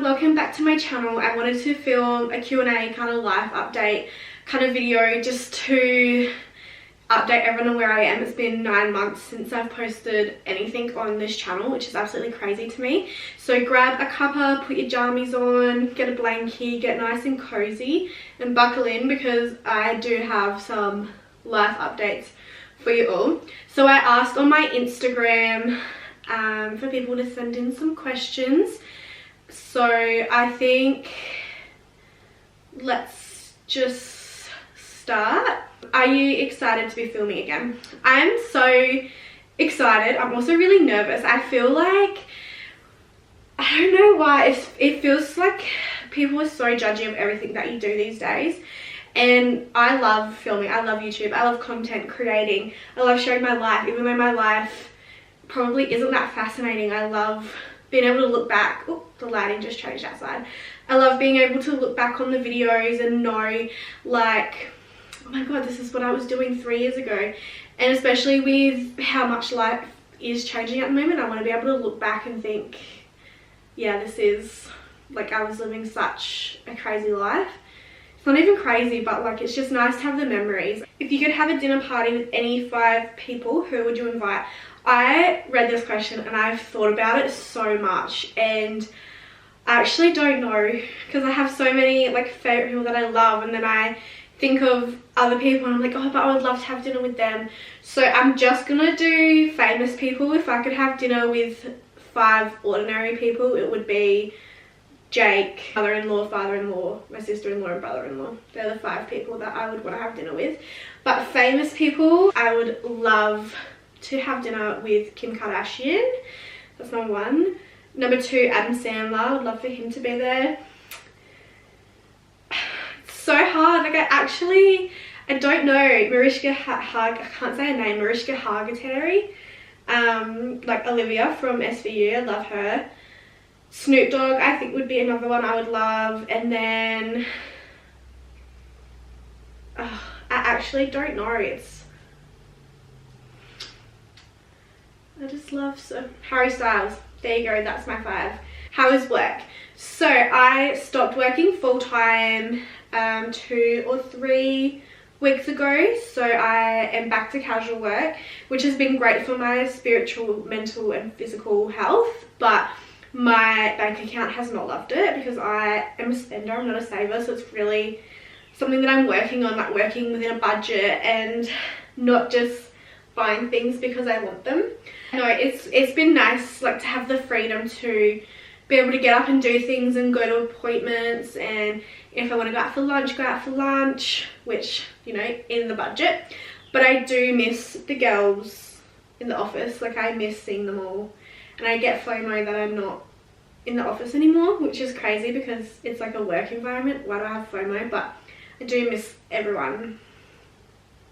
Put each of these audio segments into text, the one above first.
welcome back to my channel. I wanted to film a Q&A kind of life update kind of video just to update everyone on where I am. It's been 9 months since I've posted anything on this channel, which is absolutely crazy to me. So grab a cuppa, put your jammies on, get a blankie, get nice and cozy and buckle in because I do have some life updates for you all. So I asked on my Instagram for people to send in some questions. So I think let's just start. Are you excited to be filming again? I'm so excited. I'm also really nervous. I feel like, I don't know why, it feels like people are so judgy of everything that you do these days. And I love filming, I love YouTube, I love content creating, I love sharing my life, even though my life probably isn't that fascinating. I love being able to look back. Oh, the lighting just changed outside. I love being able to look back on the videos and know, like, oh my god, this is what I was doing 3 years ago. And especially with how much life is changing at the moment, I want to be able to look back and think, yeah, this is, like, I was living such a crazy life. It's not even crazy, but like, it's just nice to have the memories. If you could have a dinner party with any 5 people, who would you invite? I read this question and I've thought about it so much, and I actually don't know because I have so many like favorite people that I love, and then I think of other people and I'm like, oh, but I would love to have dinner with them. So I'm just gonna do famous people. If I could have dinner with 5 ordinary people, it would be Jake, mother-in-law, father-in-law, my sister-in-law and brother-in-law. They're the 5 people that I would want to have dinner with. But famous people, I would love to have dinner with Kim Kardashian. That's number 1. Number 2, Adam Sandler. I would love for him to be there. It's so hard. Like, I don't know. Mariska I can't say her name. Mariska Hargitay. Like Olivia from SVU. I love her. Snoop Dogg, I think, would be another one I would love. And then I actually don't know. I just love Harry Styles. There you go, that's my 5. How is work? So I stopped working full-time 2 or 3 weeks ago. So I am back to casual work, which has been great for my spiritual, mental and physical health. But my bank account has not loved it because I am a spender, I'm not a saver. So it's really something that I'm working on, like working within a budget and not just buying things because I want them. No, it's been nice, like, to have the freedom to be able to get up and do things and go to appointments, and if I want to go out for lunch, which, you know, in the budget. But I do miss the girls in the office. Like, I miss seeing them all, and I get FOMO that I'm not in the office anymore, which is crazy because it's like a work environment. Why do I have FOMO? But I do miss everyone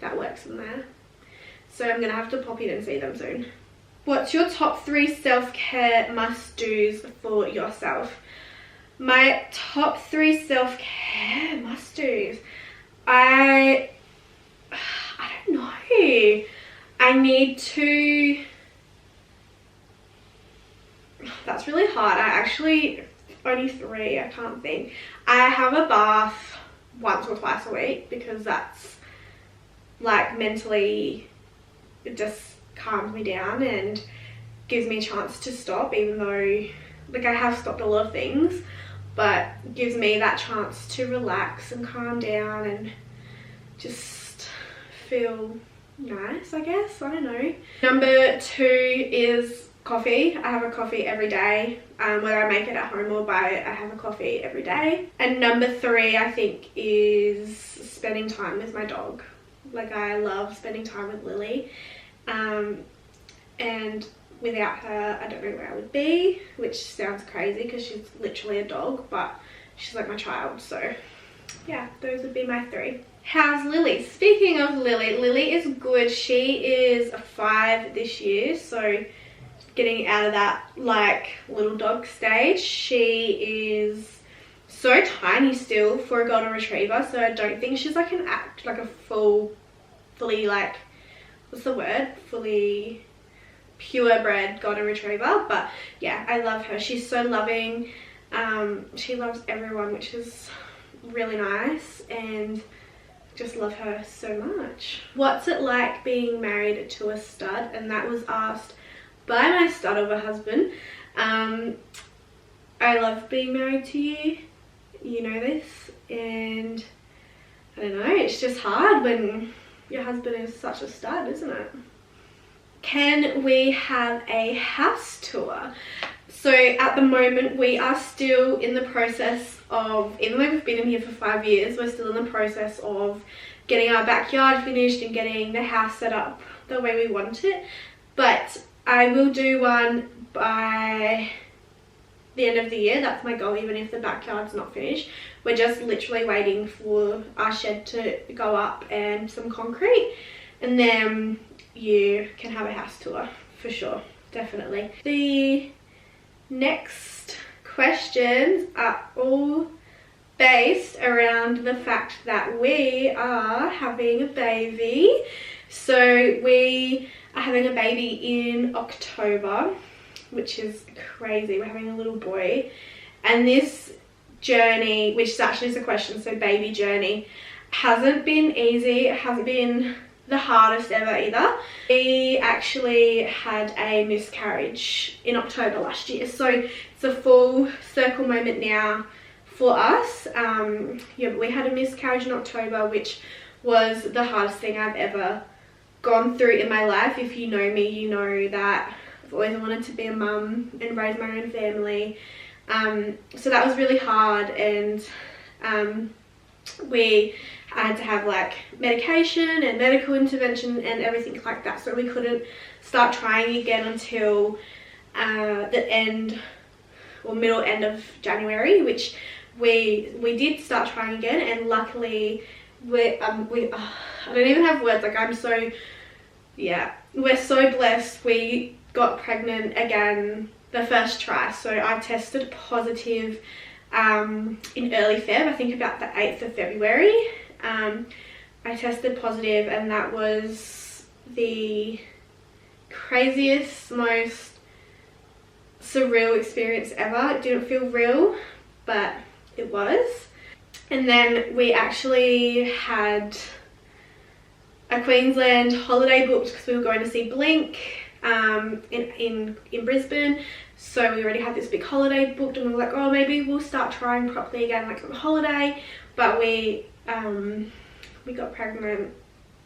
that works in there. So I'm gonna have to pop in and see them soon. What's your top 3 self-care must-dos for yourself? My top 3 self-care must-dos. I don't know. I need to... That's really hard. I actually... Only 3, I can't think. I have a bath once or twice a week because that's, like, mentally... It just calms me down and gives me a chance to stop, even though, like, I have stopped a lot of things, but gives me that chance to relax and calm down and just feel nice, I guess. I don't know. Number 2 is coffee. I have a coffee every day. Whether I make it at home or buy it, I have a coffee every day. And number 3, I think, is spending time with my dog. Like, I love spending time with Lily, and without her I don't know where I would be, which sounds crazy because she's literally a dog, but she's like my child. So yeah, those would be my 3. How's Lily? Speaking of Lily, Lily is good. She is a 5 this year, so getting out of that like little dog stage. She is so tiny still for a golden retriever, so I don't think she's like a fully like, what's the word, fully purebred golden retriever. But yeah, I love her. She's so loving. She loves everyone, which is really nice, and just love her so much. What's it like being married to a stud? And that was asked by my stud of a husband. I love being married to you, you know this, and I don't know, it's just hard when your husband is such a stud, isn't it? Can we have a house tour? So at the moment we are still in the process of, even though we've been in here for 5 years, we're still in the process of getting our backyard finished and getting the house set up the way we want it. But I will do one by the end of the year. That's my goal, even if the backyard's not finished. We're just literally waiting for our shed to go up and some concrete, and then you can have a house tour for sure, definitely. The next questions are all based around the fact that we are having a baby. So we are having a baby in October, which is crazy. We're having a little boy, and this journey, which is actually a question, so baby journey, hasn't been easy. It hasn't been the hardest ever either. We actually had a miscarriage in October last year, so it's a full circle moment now for us. Yeah, but we had a miscarriage in October, which was the hardest thing I've ever gone through in my life. If you know me, you know that I've always wanted to be a mum and raise my own family. So that was really hard, and we had to have like medication and medical intervention and everything like that, so we couldn't start trying again until the end or middle end of January, which we did start trying again, and luckily I don't even have words, like I'm so, yeah, we're so blessed. We got pregnant again the first try. So I tested positive in early Feb, I think about the 8th of February. I tested positive, and that was the craziest, most surreal experience ever. It didn't feel real, but it was. And then we actually had a Queensland holiday booked because we were going to see Blink in Brisbane. So we already had this big holiday booked, and we were like, oh, maybe we'll start trying properly again like on holiday. But we got pregnant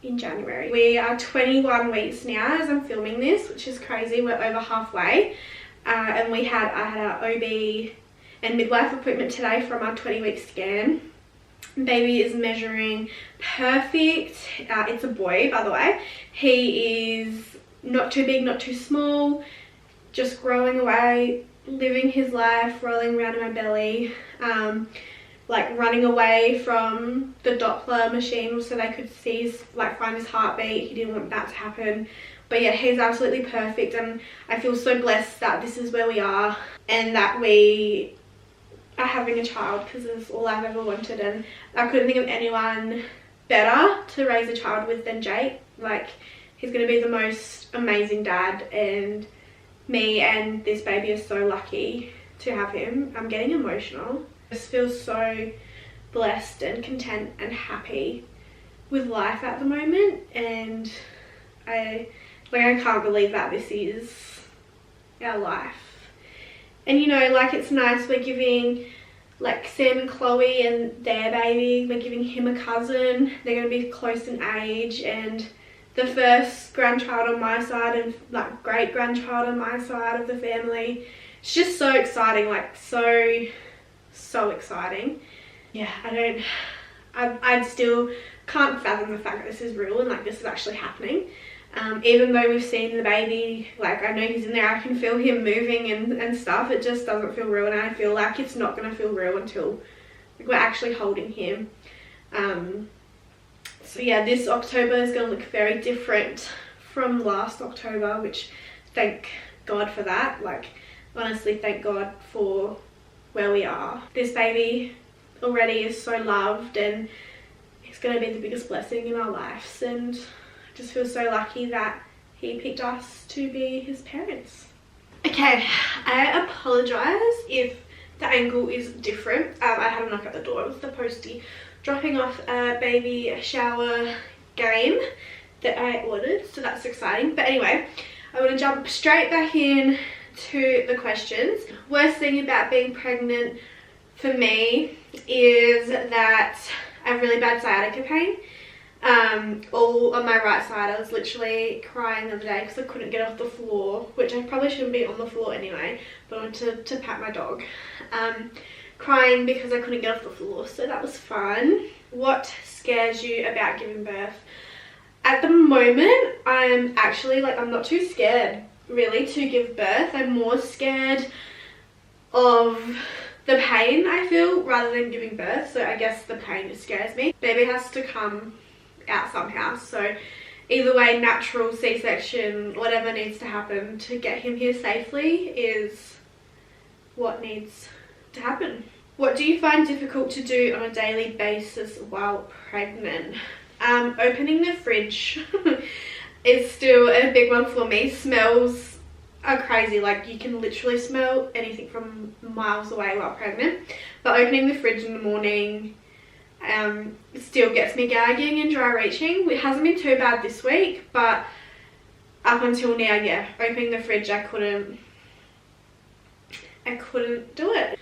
in January. We are 21 weeks now as I'm filming this, which is crazy. We're over halfway. And I had our OB and midwife appointment today from our 20-week scan. Baby is measuring perfect. It's a boy, by the way. He is not too big, not too small, just growing away, living his life, rolling around in my belly, like running away from the Doppler machine so they could see, find his heartbeat. He didn't want that to happen. But yeah, he's absolutely perfect, and I feel so blessed that this is where we are and that we are having a child, because it's all I've ever wanted, and I couldn't think of anyone better to raise a child with than Jake. Like, he's going to be the most amazing dad, and me and this baby are so lucky to have him. I'm getting emotional. I just feel so blessed and content and happy with life at the moment, and I can't believe that this is our life. And you know, like, it's nice, we're giving like Sam and Chloe and their baby, we're giving him a cousin. They're going to be close in age, and the first grandchild on my side and like great grandchild on my side of the family. It's just so exciting, like so exciting. Yeah, I still can't fathom the fact that this is real and like this is actually happening. Even though we've seen the baby, like I know he's in there, I can feel him moving and stuff, it just doesn't feel real, and I feel like it's not going to feel real until like we're actually holding him. So yeah, this October is going to look very different from last October, which thank God for that. Like, honestly, thank God for where we are. This baby already is so loved, and it's going to be the biggest blessing in our lives, and I just feel so lucky that he picked us to be his parents. Okay, I apologise if the angle is different. I had a knock at the door. It was the postie dropping off a baby shower game that I ordered, so that's exciting. But anyway, I'm going to jump straight back in to the questions. Worst thing about being pregnant for me is that I have really bad sciatica pain. All on my right side. I was literally crying the other day because I couldn't get off the floor, which I probably shouldn't be on the floor anyway, but I wanted to pat my dog. Crying because I couldn't get off the floor, so that was fun. What scares you about giving birth? At the moment, I'm actually like, I'm not too scared really to give birth. I'm more scared of the pain I feel rather than giving birth, so I guess the pain scares me. Baby has to come out somehow, so either way, natural, C-section, whatever needs to happen to get him here safely is what needs to happen. What do you find difficult to do on a daily basis while pregnant? Opening the fridge is still a big one for me. Smells are crazy, like you can literally smell anything from miles away while pregnant, but opening the fridge in the morning still gets me gagging and dry reaching. It hasn't been too bad this week, but up until now, yeah, opening the fridge I couldn't do it.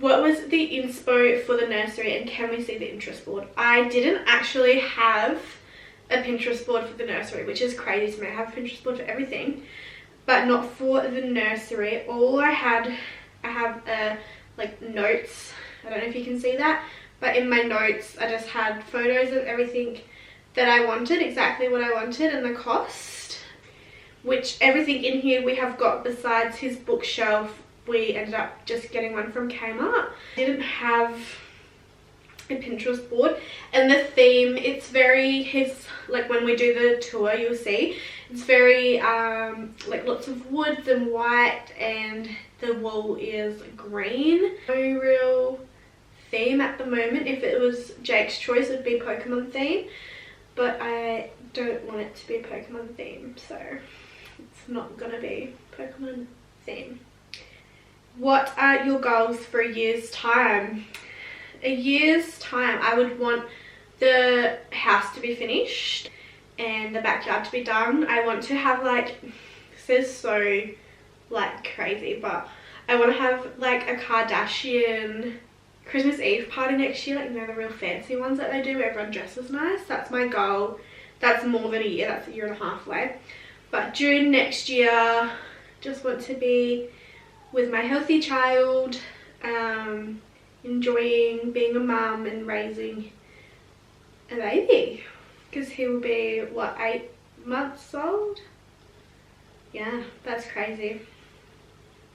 What was the inspo for the nursery and can we see the Pinterest board? I didn't actually have a Pinterest board for the nursery, which is crazy to me. I have a Pinterest board for everything, but not for the nursery. All I have like notes. I don't know if you can see that, but in my notes I just had photos of everything that I wanted, exactly what I wanted, and the cost, which everything in here we have got besides his bookshelf. We ended up just getting one from Kmart. I didn't have a Pinterest board, and the theme, it's very, like when we do the tour you'll see, it's very like lots of woods and white, and the wall is green. No real theme at the moment. If it was Jake's choice it would be Pokemon theme, but I don't want it to be Pokemon theme, so it's not gonna be Pokemon theme. What are your goals for a year's time? A year's time, I would want the house to be finished and the backyard to be done. I want to have like, this is so like crazy, but I want to have like a Kardashian Christmas Eve party next year, like, you know, the real fancy ones that they do where everyone dresses nice. That's my goal. That's more than a year, that's a year and a half away. But June next year, just want to be with my healthy child, enjoying being a mum and raising a baby, because he will be what, 8 months old? Yeah, that's crazy.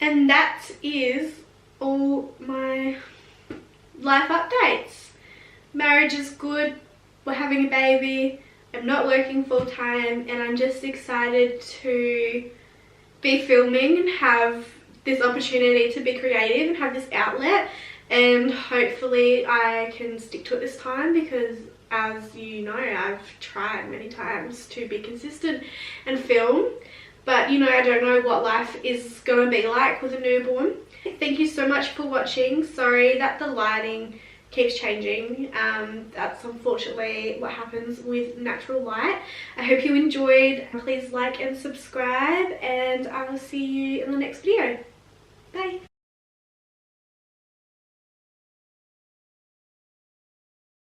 And that is all my life updates. Marriage is good, we're having a baby, I'm not working full-time, and I'm just excited to be filming and have this opportunity to be creative and have this outlet, and hopefully I can stick to it this time, because as you know, I've tried many times to be consistent and film, but you know, I don't know what life is going to be like with a newborn. Thank you so much for watching. Sorry that the lighting keeps changing. That's unfortunately what happens with natural light. I hope you enjoyed. Please like and subscribe, and I will see you in the next video.